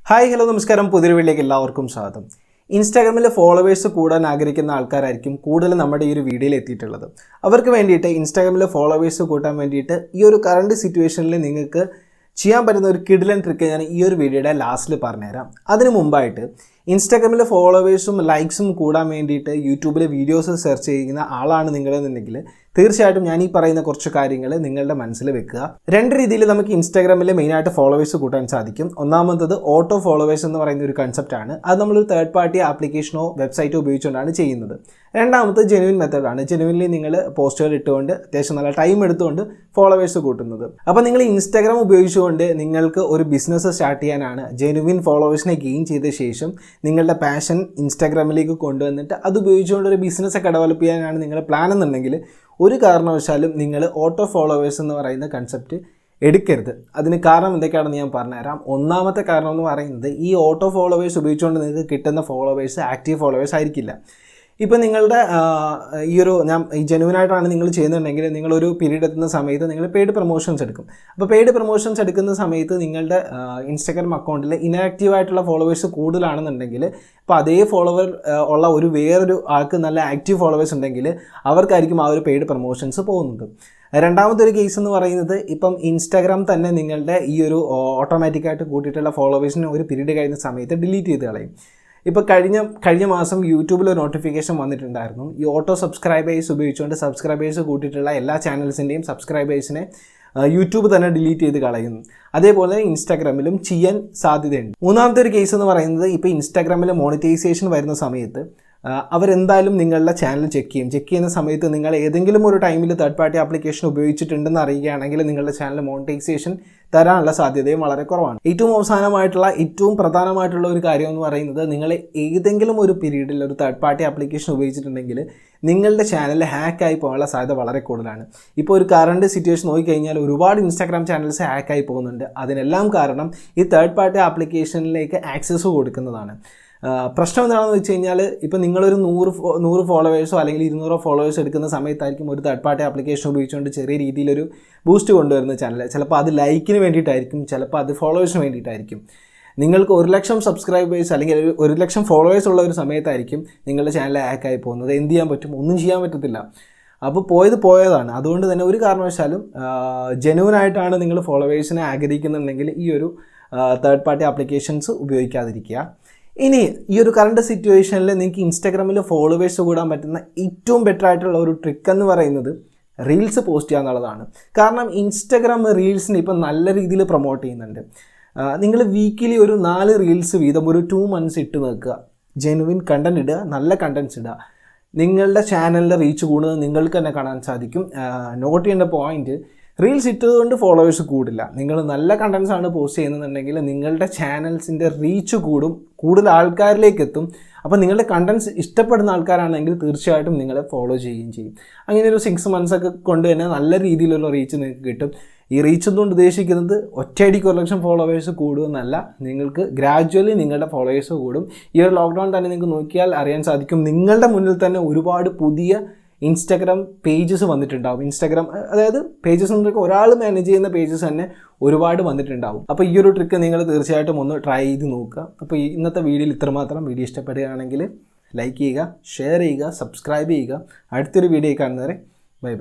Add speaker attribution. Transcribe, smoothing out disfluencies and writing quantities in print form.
Speaker 1: Hi hello നമസ്കാരം. പുതിയൊരു വീഡിയോയിലേക്ക് എല്ലാവർക്കും സ്വാഗതം. ഇൻസ്റ്റാഗ്രാമിലെ ഫോളോവേഴ്സ് കൂടാൻ ആഗ്രഹിക്കുന്ന ആൾക്കാരായിരിക്കും കൂടുതൽ നമ്മുടെ ഈ ഒരു വീഡിയോയിൽ എത്തിയിട്ടുള്ളത്. അവർക്ക് വേണ്ടിയിട്ട് ഇൻസ്റ്റാഗ്രാമിലെ ഫോളോവേഴ്സ് കൂട്ടാൻ വേണ്ടിയിട്ട് ഈ ഒരു കറണ്ട് സിറ്റുവേഷനിൽ നിങ്ങൾക്ക് ചെയ്യാൻ പറ്റുന്ന ഒരു കിഡിലൻ ട്രിക്ക് ഞാൻ ഈ ഒരു വീഡിയോയുടെ ലാസ്റ്റിൽ പറഞ്ഞുതരാം. അതിന് മുമ്പായിട്ട് ഇൻസ്റ്റാഗ്രാമിലെ ഫോളോവേഴ്സും ലൈക്സും കൂടാൻ വേണ്ടിയിട്ട് യൂട്യൂബിലെ വീഡിയോസ് സെർച്ച് ചെയ്യുന്ന ആളാണ് നിങ്ങളെന്നുണ്ടെങ്കിൽ തീർച്ചയായിട്ടും ഞാൻ ഈ പറയുന്ന കുറച്ച് കാര്യങ്ങൾ നിങ്ങളുടെ മനസ്സിൽ വെക്കുക. രണ്ട് രീതിയിൽ നമുക്ക് ഇൻസ്റ്റാഗ്രാമിൽ മെയിനായിട്ട് ഫോളോവേഴ്സ് കൂട്ടാൻ സാധിക്കും. ഒന്നാമത്തത് ഓട്ടോ ഫോളോവേഴ്സ് എന്ന് പറയുന്ന ഒരു കൺസെപ്റ്റാണ്. അത് നമ്മളൊരു തേർഡ് പാർട്ടി ആപ്ലിക്കേഷനോ വെബ്സൈറ്റോ ഉപയോഗിച്ചുകൊണ്ടാണ് ചെയ്യുന്നത്. രണ്ടാമത് ജെനുവിൻ മെത്തേഡാണ്. ജെനുവിൻലി നിങ്ങൾ പോസ്റ്റുകൾ ഇട്ടുകൊണ്ട് അത്യാവശ്യം നല്ല ടൈം എടുത്തുകൊണ്ട് ഫോളോവേഴ്സ് കൂട്ടുന്നത്. അപ്പോൾ നിങ്ങൾ ഇൻസ്റ്റാഗ്രാം ഉപയോഗിച്ചുകൊണ്ട് നിങ്ങൾക്ക് ഒരു ബിസിനസ് സ്റ്റാർട്ട് ചെയ്യാനാണ്. ജെനുവിൻ ഫോളോവേഴ്സിനെ ഗെയിൻ ചെയ്ത ശേഷം നിങ്ങളുടെ പാഷൻ ഇൻസ്റ്റാഗ്രാമിലേക്ക് കൊണ്ടുവന്നിട്ട് അത് ഉപയോഗിച്ചുകൊണ്ട് ഒരു ബിസിനസ്സൊക്കെ ഡെവലപ്പ് ചെയ്യാനാണ് നിങ്ങളുടെ പ്ലാൻ എന്നുണ്ടെങ്കിൽ ഒരു കാരണവശാലും നിങ്ങൾ ഓട്ടോ ഫോളോവേഴ്സ് എന്ന് പറയുന്ന കൺസെപ്റ്റ് എടുക്കരുത്. അതിന് കാരണം എന്തൊക്കെയാണെന്ന് ഞാൻ പറഞ്ഞുതരാം. ഒന്നാമത്തെ കാരണം എന്ന് പറയുന്നത് ഈ ഓട്ടോ ഫോളോവേഴ്സ് ഉപയോഗിച്ചുകൊണ്ട് നിങ്ങൾക്ക് കിട്ടുന്ന ഫോളോവേഴ്സ് ആക്റ്റീവ് ഫോളോവേഴ്സ് ആയിരിക്കില്ല. ഇപ്പോൾ നിങ്ങളുടെ ഈ ജെനുവിനായിട്ടാണ് നിങ്ങൾ ചെയ്യുന്നുണ്ടെങ്കിൽ നിങ്ങളൊരു പീരീഡ് എത്തുന്ന സമയത്ത് നിങ്ങൾ പെയ്ഡ് പ്രൊമോഷൻസ് എടുക്കും. അപ്പോൾ പെയ്ഡ് പ്രൊമോഷൻസ് എടുക്കുന്ന സമയത്ത് നിങ്ങളുടെ ഇൻസ്റ്റാഗ്രാം അക്കൗണ്ടിൽ ഇനാക്റ്റീവായിട്ടുള്ള ഫോളോവേഴ്സ് കൂടുതലാണെന്നുണ്ടെങ്കിൽ ഇപ്പോൾ അതേ ഫോളോവർ ഉള്ള വേറൊരു ആൾക്ക് നല്ല ആക്റ്റീവ് ഫോളോവേഴ്സ് ഉണ്ടെങ്കിൽ അവർക്കായിരിക്കും ആ ഒരു പെയ്ഡ് പ്രൊമോഷൻസ് പോകുന്നത്. രണ്ടാമത്തെ ഒരു കേസ് എന്ന് പറയുന്നത് ഇപ്പം ഇൻസ്റ്റാഗ്രാം തന്നെ നിങ്ങളുടെ ഈ ഒരു ഓട്ടോമാറ്റിക്കായിട്ട് കൂട്ടിയിട്ടുള്ള ഫോളോവേഴ്സിന് ഒരു പീരീഡ് കഴിയുന്ന സമയത്ത് ഡിലീറ്റ് ചെയ്ത് കളയും. ഇപ്പോൾ കഴിഞ്ഞ മാസം യൂട്യൂബിൽ ഒരു നോട്ടിഫിക്കേഷൻ വന്നിട്ടുണ്ടായിരുന്നു. ഈ ഓട്ടോ സബ്സ്ക്രൈബേഴ്സ് ഉപയോഗിച്ചുകൊണ്ട് സബ്സ്ക്രൈബേഴ്സ് കൂട്ടിയിട്ടുള്ള എല്ലാ ചാനൽസിൻ്റെയും സബ്സ്ക്രൈബേഴ്സിനെ യൂട്യൂബ് തന്നെ ഡിലീറ്റ് ചെയ്ത് കളയുന്നു. അതേപോലെ ഇൻസ്റ്റാഗ്രാമിലും ചെയ്യാൻ സാധ്യതയുണ്ട്. മൂന്നാമത്തെ ഒരു കേസ് എന്ന് പറയുന്നത് ഇപ്പോൾ ഇൻസ്റ്റാഗ്രാമിൽ മോണിറ്റൈസേഷൻ വരുന്ന സമയത്ത് അവരെന്തായാലും നിങ്ങളുടെ ചാനൽ ചെക്ക് ചെയ്യുന്ന സമയത്ത് നിങ്ങൾ ഏതെങ്കിലും ഒരു ടൈമിൽ തേർഡ് പാർട്ടി ആപ്ലിക്കേഷൻ ഉപയോഗിച്ചിട്ടുണ്ടെന്ന് അറിയുകയാണെങ്കിൽ നിങ്ങളുടെ ചാനൽ മോണിറ്റൈസേഷൻ തരാനുള്ള സാധ്യതയും വളരെ കുറവാണ്. ഏറ്റവും പ്രധാനമായിട്ടുള്ള ഒരു കാര്യം എന്ന് പറയുന്നത് നിങ്ങൾ ഏതെങ്കിലും ഒരു പീരീഡിൽ ഒരു തേർഡ് പാർട്ടി ആപ്ലിക്കേഷൻ ഉപയോഗിച്ചിട്ടുണ്ടെങ്കിൽ നിങ്ങളുടെ ചാനൽ ഹാക്കായി പോകാനുള്ള സാധ്യത വളരെ കൂടുതലാണ്. ഇപ്പോൾ ഒരു കറണ്ട് സിറ്റുവേഷൻ നോക്കിക്കഴിഞ്ഞാൽ ഒരുപാട് ഇൻസ്റ്റാഗ്രാം ചാനൽസ് ഹാക്കായി പോകുന്നുണ്ട്. അതിനെല്ലാം കാരണം ഈ തേർഡ് പാർട്ടി ആപ്ലിക്കേഷനിലേക്ക് ആക്സസ് കൊടുക്കുന്നതാണ്. പ്രശ്നം എന്താണെന്ന് വെച്ച് കഴിഞ്ഞാൽ ഇപ്പോൾ നിങ്ങളൊരു 100 ഫോളോവേഴ്സോ അല്ലെങ്കിൽ 200 ഫോളോവേഴ്സ് എടുക്കുന്ന സമയത്തായിരിക്കും ഒരു തേർഡ് പാർട്ടി ആപ്ലിക്കേഷൻ ഉപയോഗിച്ചുകൊണ്ട് ചെറിയ രീതിയിലൊരു ബൂസ്റ്റ് കൊണ്ടുവരുന്ന ചാനൽ. ചിലപ്പോൾ അത് ലൈക്കിന് വേണ്ടിയിട്ടായിരിക്കും, ചിലപ്പോൾ അത് ഫോളോവേഴ്സിന് വേണ്ടിയിട്ടായിരിക്കും. നിങ്ങൾക്ക് 1,00,000 സബ്സ്ക്രൈബേഴ്സ് അല്ലെങ്കിൽ 1,00,000 ഫോളോവേഴ്സ് ഉള്ള ഒരു സമയത്തായിരിക്കും നിങ്ങളുടെ ചാനൽ ഹാക്കായി പോകുന്നത്. എന്ത് ചെയ്യാൻ പറ്റും? ഒന്നും ചെയ്യാൻ പറ്റത്തില്ല. അപ്പോൾ പോയതാണ്. അതുകൊണ്ട് തന്നെ ഒരു കാരണവശാലും ജെനുവിനായിട്ടാണ് നിങ്ങൾ ഫോളോവേഴ്സിനെ ആഗ്രഹിക്കുന്നുണ്ടെങ്കിൽ ഈ ഒരു തേർഡ് പാർട്ടി ആപ്ലിക്കേഷൻസ് ഉപയോഗിക്കാതിരിക്കുക. ഇനി ഈ ഒരു കറണ്ട് സിറ്റുവേഷനിൽ നിങ്ങൾക്ക് ഇൻസ്റ്റാഗ്രാമിൽ ഫോളോവേഴ്സ് കൂടാൻ പറ്റുന്ന ഏറ്റവും ബെറ്റർ ആയിട്ടുള്ള ഒരു ട്രിക്ക് എന്ന് പറയുന്നത് റീൽസ് പോസ്റ്റ് ചെയ്യുക എന്നുള്ളതാണ്. കാരണം ഇൻസ്റ്റാഗ്രാം റീൽസിന് ഇപ്പം നല്ല രീതിയിൽ പ്രൊമോട്ട് ചെയ്യുന്നുണ്ട്. നിങ്ങൾ വീക്കിലി ഒരു 4 റീൽസ് വീതം ഒരു 2 months ഇട്ട് നോക്കുക. ജെനുവിൻ കണ്ടൻറ് ഇടുക, നല്ല കണ്ടൻറ്റ്സ് ഇടുക. നിങ്ങളുടെ ചാനലിൻ്റെ റീച്ച് കൂടുന്നത് നിങ്ങൾക്ക് തന്നെ കാണാൻ സാധിക്കും. നോട്ട് ചെയ്യേണ്ട പോയിന്റ്, റീൽസ് ഇട്ടതുകൊണ്ട് ഫോളോവേഴ്സ് കൂടില്ല. നിങ്ങൾ നല്ല കണ്ടൻസ് ആണ് പോസ്റ്റ് ചെയ്യുന്നുണ്ടെങ്കിൽ നിങ്ങളുടെ ചാനൽസിൻ്റെ റീച്ച് കൂടും, കൂടുതൽ ആൾക്കാരിലേക്ക് എത്തും. അപ്പോൾ നിങ്ങളുടെ കണ്ടൻസ് ഇഷ്ടപ്പെടുന്ന ആൾക്കാരാണെങ്കിൽ തീർച്ചയായിട്ടും നിങ്ങളെ ഫോളോ ചെയ്യുകയും ചെയ്യും. അങ്ങനെ ഒരു 6 months ഒക്കെ കൊണ്ട് തന്നെ നല്ല രീതിയിലുള്ള റീച്ച് നിങ്ങൾക്ക് കിട്ടും. ഈ റീച്ച് എന്തുകൊണ്ട് ഉദ്ദേശിക്കുന്നത് ഒറ്റയടിക്ക് 1,00,000 ഫോളോവേഴ്സ് കൂടുമെന്നല്ല, നിങ്ങൾക്ക് ഗ്രാജ്വലി നിങ്ങളുടെ ഫോളോവേഴ്സ് കൂടും. ഈ ഒരു ലോക്ക്ഡൗൺ തന്നെ നിങ്ങൾക്ക് നോക്കിയാൽ അറിയാൻ സാധിക്കും, നിങ്ങളുടെ മുന്നിൽ തന്നെ ഒരുപാട് പുതിയ ഇൻസ്റ്റാഗ്രാം പേജസ് വന്നിട്ടുണ്ടാവും. അതായത് പേജസ് എന്നൊക്കെ ഒരാൾ മാനേജ് ചെയ്യുന്ന പേജസ് തന്നെ ഒരുപാട് വന്നിട്ടുണ്ടാവും. അപ്പോൾ ഈ ഒരു ട്രിക്ക് നിങ്ങൾ തീർച്ചയായിട്ടും ഒന്ന് ട്രൈ ചെയ്ത് നോക്കുക. അപ്പോൾ ഇന്നത്തെ വീഡിയോയിൽ ഇത്രമാത്രം. വീഡിയോ ഇഷ്ടപ്പെടുകയാണെങ്കിൽ ലൈക്ക് ചെയ്യുക, ഷെയർ ചെയ്യുക, സബ്സ്ക്രൈബ് ചെയ്യുക. അടുത്തൊരു വീഡിയോ കാണുന്നവരെ ബൈ.